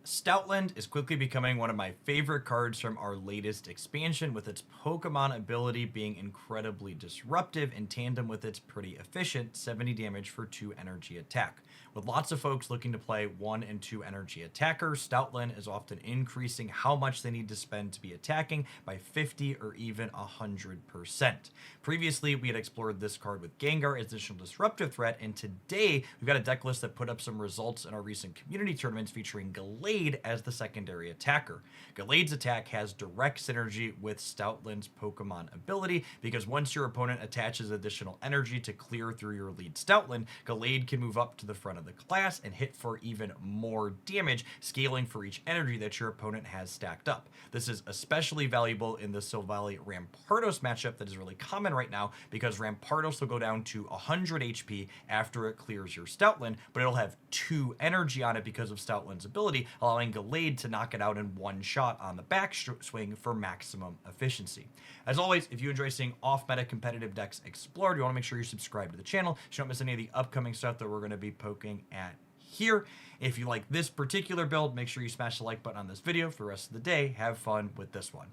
Stoutland is quickly becoming one of my favorite cards from our latest expansion, with its Pokemon ability being incredibly disruptive in tandem with its pretty efficient 70 damage for 2 energy attack. With lots of folks looking to play 1 and 2 energy attackers, Stoutland is often increasing how much they need to spend to be attacking by 50 or even 100%. Previously, we had explored this card with Gengar as additional disruptive threat, and today we've got a deck list that put up some results in our recent community tournaments featuring Gallade as the secondary attacker. Gallade's attack has direct synergy with Stoutland's Pokemon ability, because once your opponent attaches additional energy to clear through your lead Stoutland, Gallade can move up to the front of the class and hit for even more damage, scaling for each energy that your opponent has stacked up. This is especially valuable in the Silvally Rampardos matchup that is really common right now, because Rampardos will go down to 100 HP after it clears your Stoutland, but it'll have 2 energy on it because of Stoutland's ability, allowing Gallade to knock it out in one shot on the backswing for maximum efficiency. As always, if you enjoy seeing off-meta competitive decks explored, you want to make sure you're subscribed to the channel so you don't miss any of the upcoming stuff that we're going to be poking at here. If you like this particular build, make sure you smash the like button on this video. For the rest of the day, have fun with this one.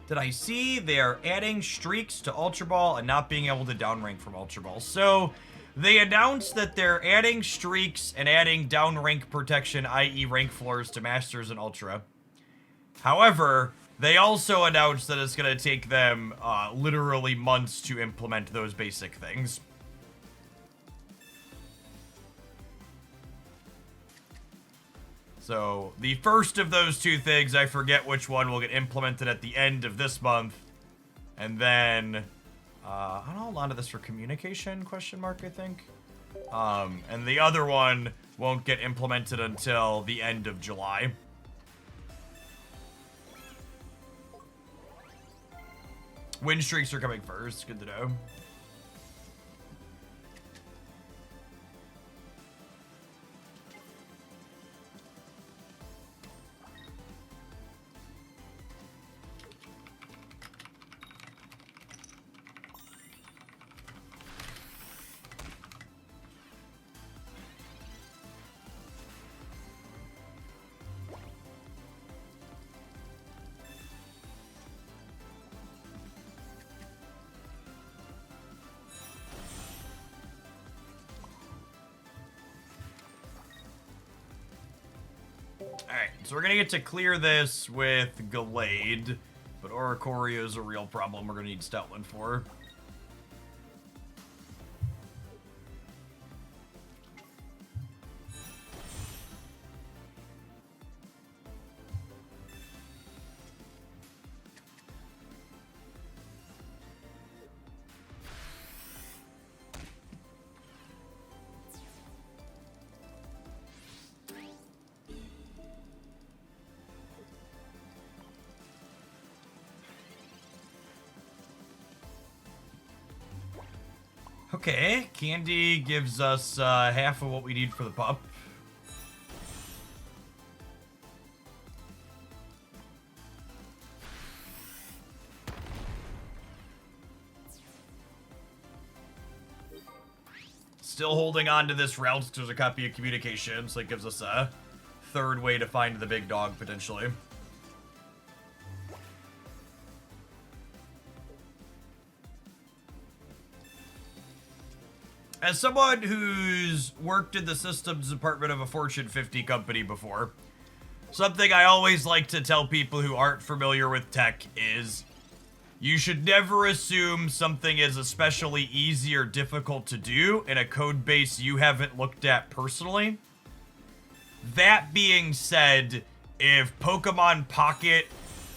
Did I see they're adding streaks to Ultra Ball and not being able to downrank from Ultra Ball? So they announced that they're adding streaks and adding downrank protection, i.e. rank floors, to Masters and Ultra. However, they also announced that it's going to take them literally months to implement those basic things. So, the first of those 2 things, I forget which one, will get implemented at the end of this month. And then, I'll hold on to this for communication, question mark, I think. And the other one won't get implemented until the end of July. Win streaks are coming first, good to know. Alright, so we're gonna get to clear this with Gallade, but Oricorio is a real problem we're gonna need Stoutland for. Okay, Candy gives us half of what we need for the pup. Still holding on to this route because there's a copy of communication, so it gives us a 3rd way to find the big dog, potentially. As someone who's worked in the systems department of a Fortune 50 company before, something I always like to tell people who aren't familiar with tech is you should never assume something is especially easy or difficult to do in a code base you haven't looked at personally. That being said, if Pokemon Pocket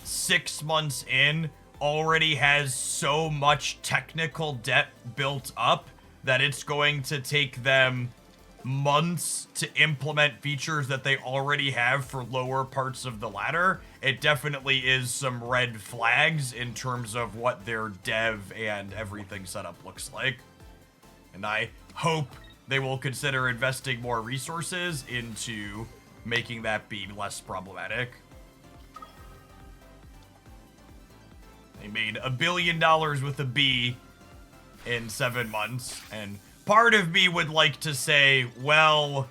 6 months in already has so much technical debt built up that it's going to take them months to implement features that they already have for lower parts of the ladder, it definitely is some red flags in terms of what their dev and everything setup looks like. And I hope they will consider investing more resources into making that be less problematic. They made $1 billion with a B in 7 months. And part of me would like to say, well,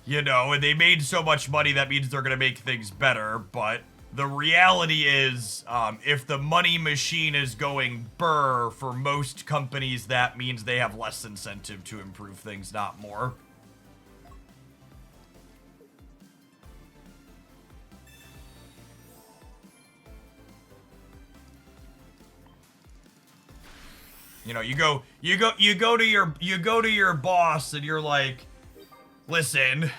you know, they made so much money, that means they're going to make things better. But the reality is, if the money machine is going burr for most companies, that means they have less incentive to improve things, not more. You know, you go to your boss and you're like, listen,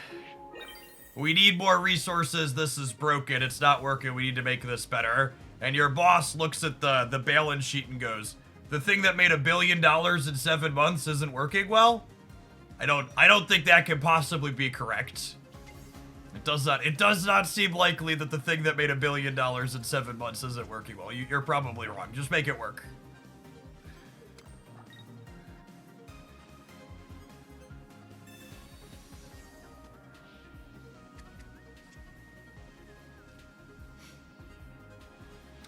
we need more resources. This is broken. It's not working. We need to make this better. And your boss looks at the balance sheet and goes, the thing that made $1 billion in 7 months isn't working well? I don't think that can possibly be correct. It does not seem likely that the thing that made $1 billion in 7 months isn't working well. You're probably wrong. Just make it work.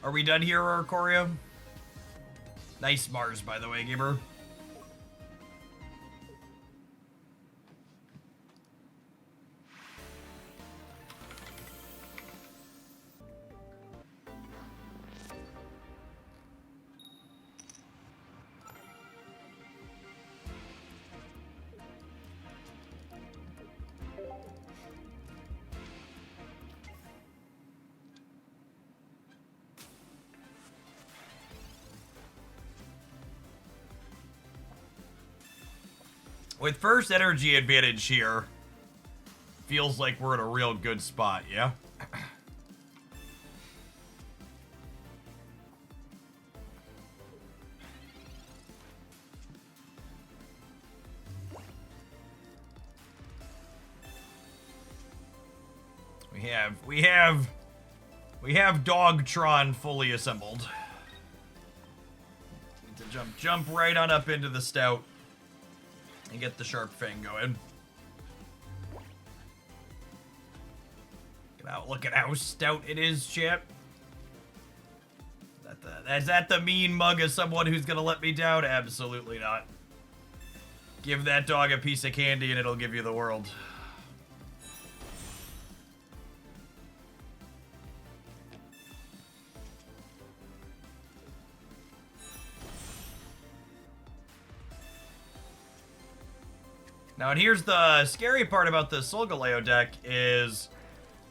Are we done here, Corio? Nice Mars, by the way, gamer. With first energy advantage here, feels like we're in a real good spot, yeah? We have Dogtron fully assembled. Need to jump right on up into the Stout and get the Sharp Fang going. Look at how stout it is, chap. Is that the mean mug of someone who's gonna let me down? Absolutely not. Give that dog a piece of candy and it'll give you the world. Now, and here's the scary part about this Solgaleo deck is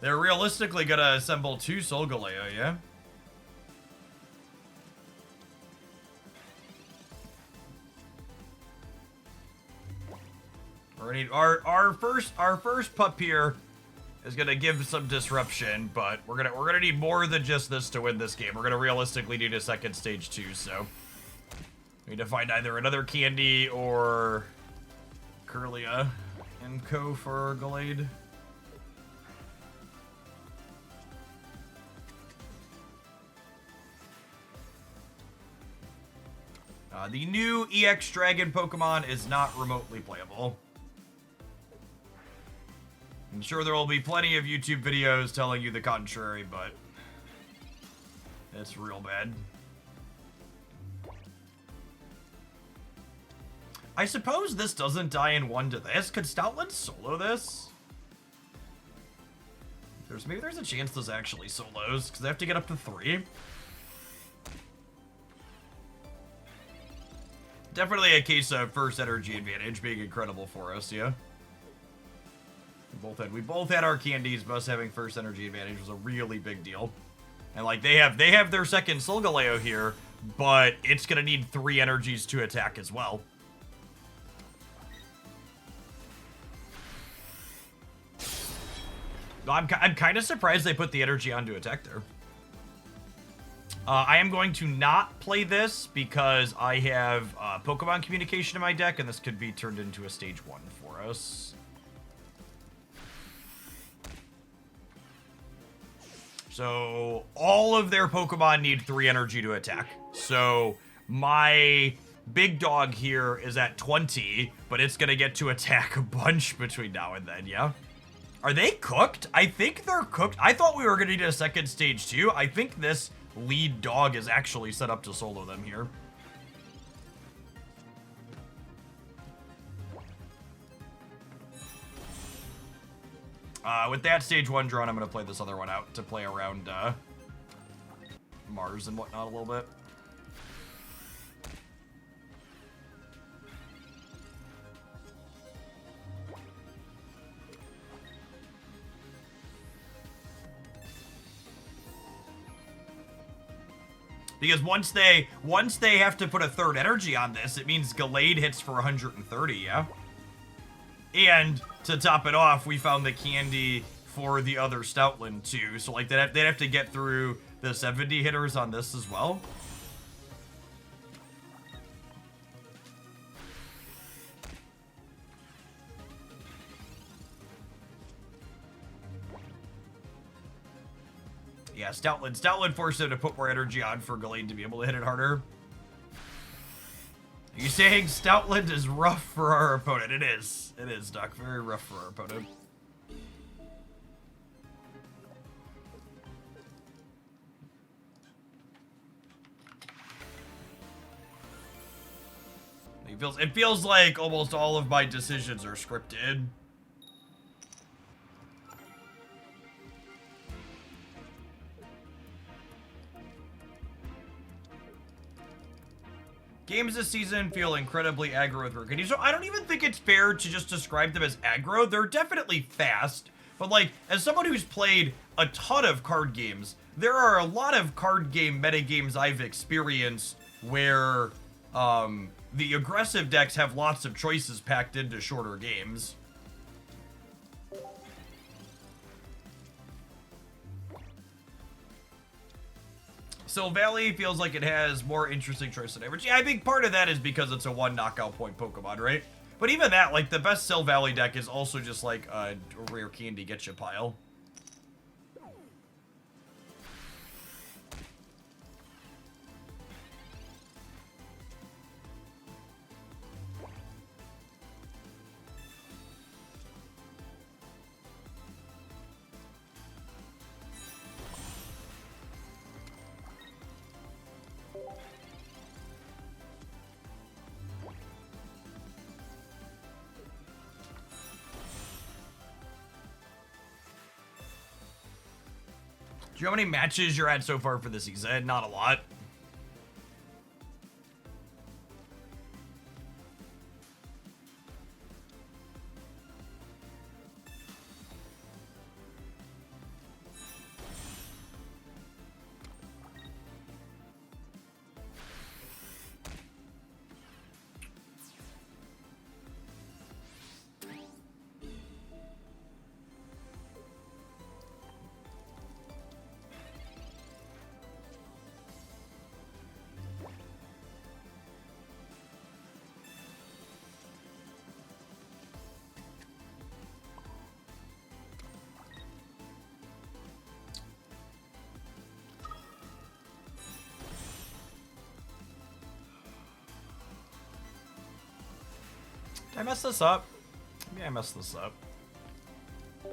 they're realistically gonna assemble 2 Solgaleo, yeah? Our first pup here is gonna give some disruption, but we're gonna need more than just this to win this game. We're gonna realistically need a second stage too, so we need to find either another Candy or Curlia and Co for Gallade. The new EX Dragon Pokemon is not remotely playable. I'm sure there will be plenty of YouTube videos telling you the contrary, but it's real bad. I suppose this doesn't die in 1 to this. Could Stoutland solo this? Maybe there's a chance this actually solos, because they have to get up to 3. Definitely a case of first energy advantage being incredible for us, yeah? We both had our candies, but us having first energy advantage was a really big deal. And like they have their second Solgaleo here, but it's gonna need 3 energies to attack as well. I'm kind of surprised they put the energy on to attack there. I am going to not play this because I have Pokemon Communication in my deck, and this could be turned into a stage 1 for us. So all of their Pokemon need 3 energy to attack. So my big dog here is at 20, but it's going to get to attack a bunch between now and then, yeah? Are they cooked? I think they're cooked. I thought we were going to need a second stage too. I think this lead dog is actually set up to solo them here. With that stage 1 drawn, I'm going to play this other one out to play around Mars and whatnot a little bit. Because once they have to put a third energy on this, it means Gallade hits for 130, yeah? And to top it off, we found the candy for the other Stoutland too. So like they'd have to get through the 70 hitters on this as well. Yeah, Stoutland forced him to put more energy on for Gallade to be able to hit it harder. Are you saying Stoutland is rough for our opponent? It is. It is, Doc. Very rough for our opponent. It feels like almost all of my decisions are scripted. Games this season feel incredibly aggro with Rookie. So I don't even think it's fair to just describe them as aggro. They're definitely fast, but like, as someone who's played a ton of card games, there are a lot of card game metagames I've experienced where the aggressive decks have lots of choices packed into shorter games. Sill Valley feels like it has more interesting choice than average. Yeah, I think part of that is because it's a 1 knockout point Pokemon, right? But even that, like, the best Sill Valley deck is also just like a rare candy getcha pile. Do you know how many matches you're at so far for the season? Not a lot. Did I mess this up? Maybe I messed this up. Am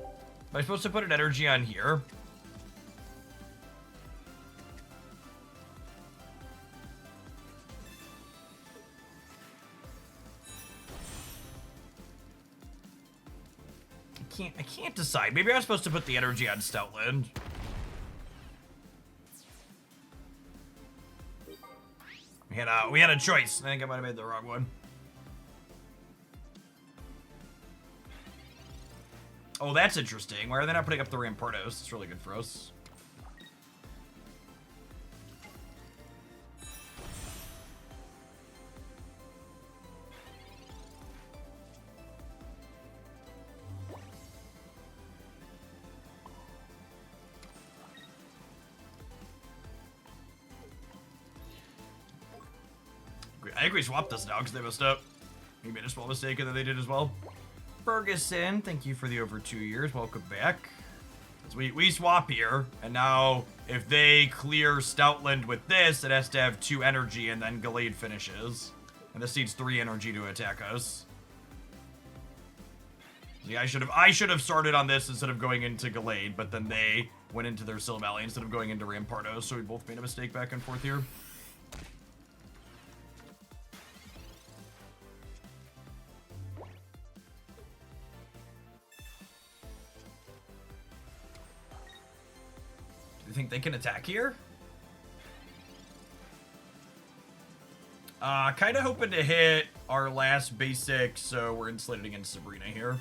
I supposed to put an energy on here? I can't decide. Maybe I'm supposed to put the energy on Stoutland. We had a choice. I think I might have made the wrong one. Oh, that's interesting. Why are they not putting up the Rampardos? It's really good for us. I think we swapped this now because they messed up. We made a small mistake and then they did as well. Ferguson, thank you for the over 2 years. Welcome back. So we swap here, and now if they clear Stoutland with this, it has to have 2 energy, and then Gallade finishes. And this needs 3 energy to attack us. See, I should have started on this instead of going into Gallade, but then they went into their Silvally instead of going into Rampardos, so we both made a mistake back and forth here. Do you think they can attack here? Kind of hoping to hit our last basic, so we're insulated against Sabrina here.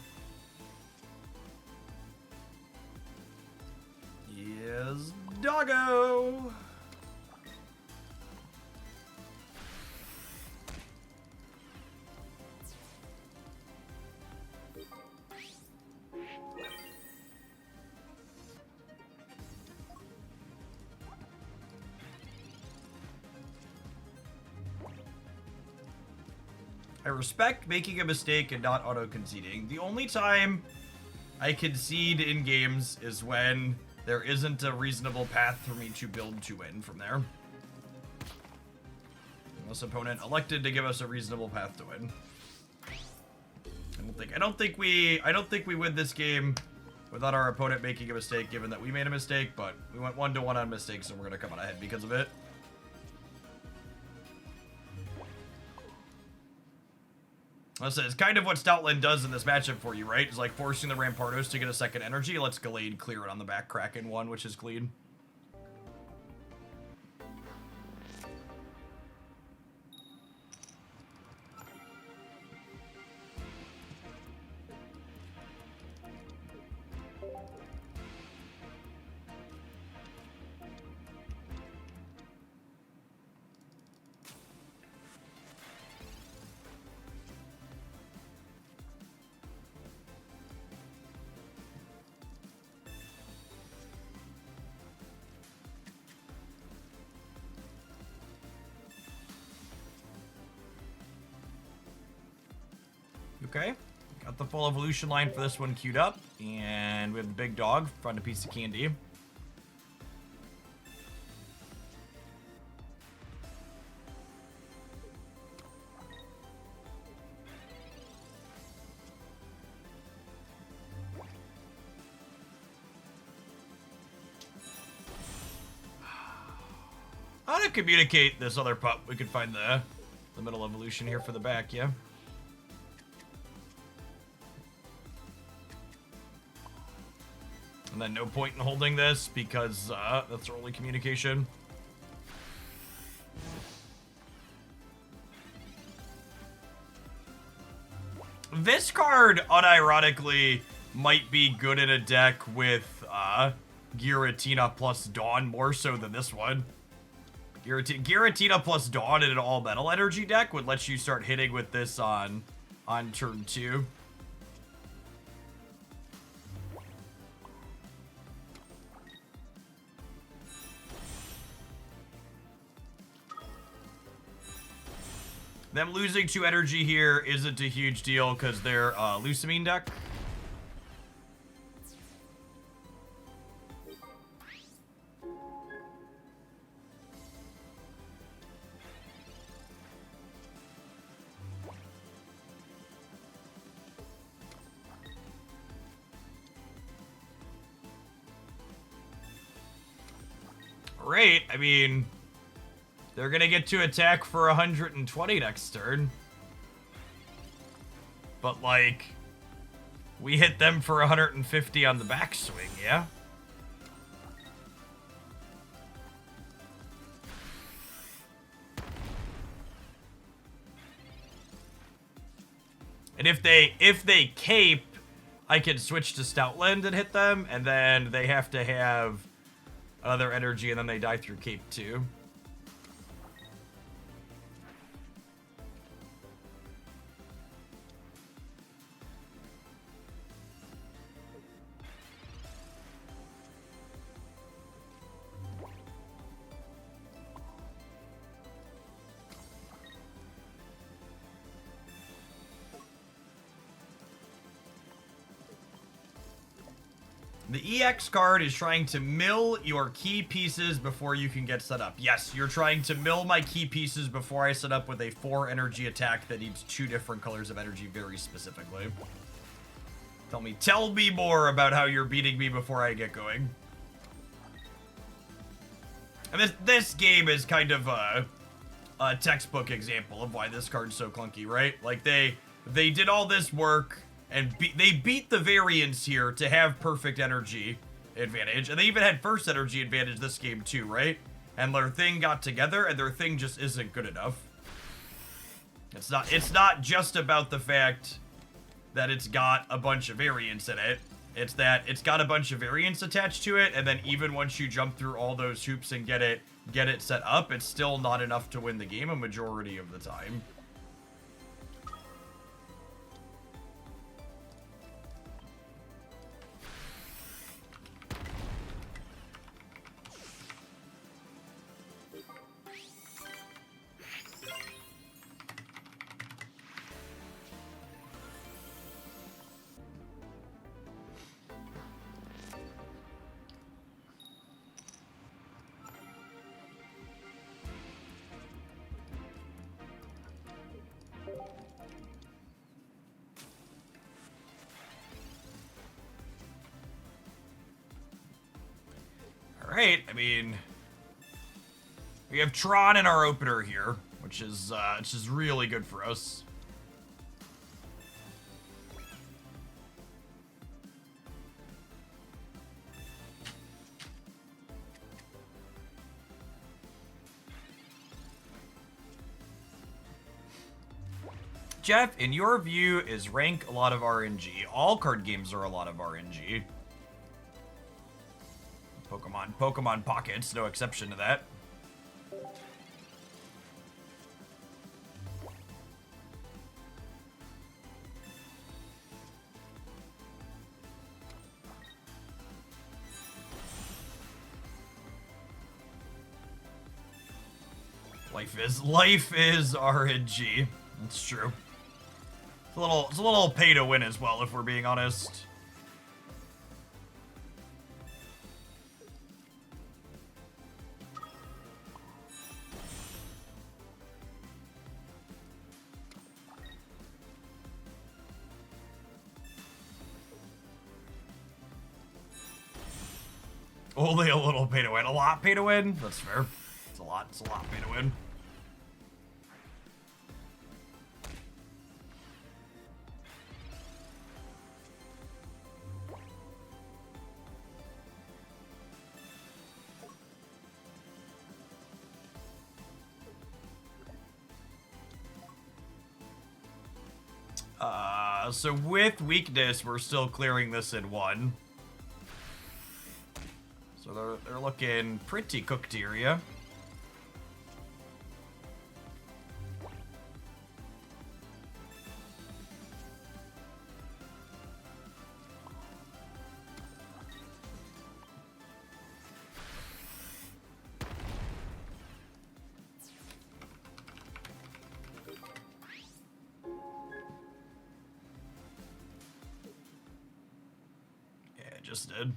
Yes, doggo! I respect making a mistake and not auto-conceding. The only time I concede in games is when there isn't a reasonable path for me to build to win from there. Unless opponent elected to give us a reasonable path to win. I don't think we win this game without our opponent making a mistake, given that we made a mistake, but we went 1-1 on mistakes and we're gonna come out ahead because of it. Listen, it's kind of what Stoutland does in this matchup for you, right? It's like forcing the Rampardos to get a second energy. Let's Gallade clear it on the back Kraken one, which is clean. Okay, got the full evolution line for this one queued up, and we have the big dog, found a piece of candy. How to communicate this other pup? We could find the middle evolution here for the back, yeah. And then no point in holding this because that's our only communication. This card, unironically, might be good in a deck with Giratina plus Dawn more so than this one. Giratina plus Dawn in an all-metal energy deck would let you start hitting with this on turn 2. Them losing 2 energy here isn't a huge deal because they're Lucamine deck. Great, I mean... They're gonna get to attack for 120 next turn. But, like, we hit them for 150 on the backswing, yeah? And if they cape, I can switch to Stoutland and hit them, and then they have to have other energy, and then they die through cape too. The EX card is trying to mill your key pieces before you can get set up. Yes, you're trying to mill my key pieces before I set up with a 4 energy attack that needs 2 different colors of energy very specifically. Tell me more about how you're beating me before I get going. And this game is kind of a textbook example of why this card's so clunky, right? Like, they did all this work, and they beat the variants here to have perfect energy advantage, and they even had first energy advantage this game too, right? And their thing got together, and their thing just isn't good enough. It's not just about the fact that it's got a bunch of variants in it. It's that it's got a bunch of variants attached to it, and then even once you jump through all those hoops and get it set up, it's still not enough to win the game a majority of the time. Alright, I mean, we have Tron in our opener here, which is really good for us. Jeff, in your view, is rank a lot of RNG? All card games are a lot of RNG. Pokemon Pocket's no exception to that. Life is RNG. That's true. It's a little pay to win as well, if we're being honest. Only a little pay to win. A lot pay to win? That's fair. It's a lot pay to win. So with weakness, we're still clearing this in one. So they're looking pretty cooked here, yeah? Yeah, it just did.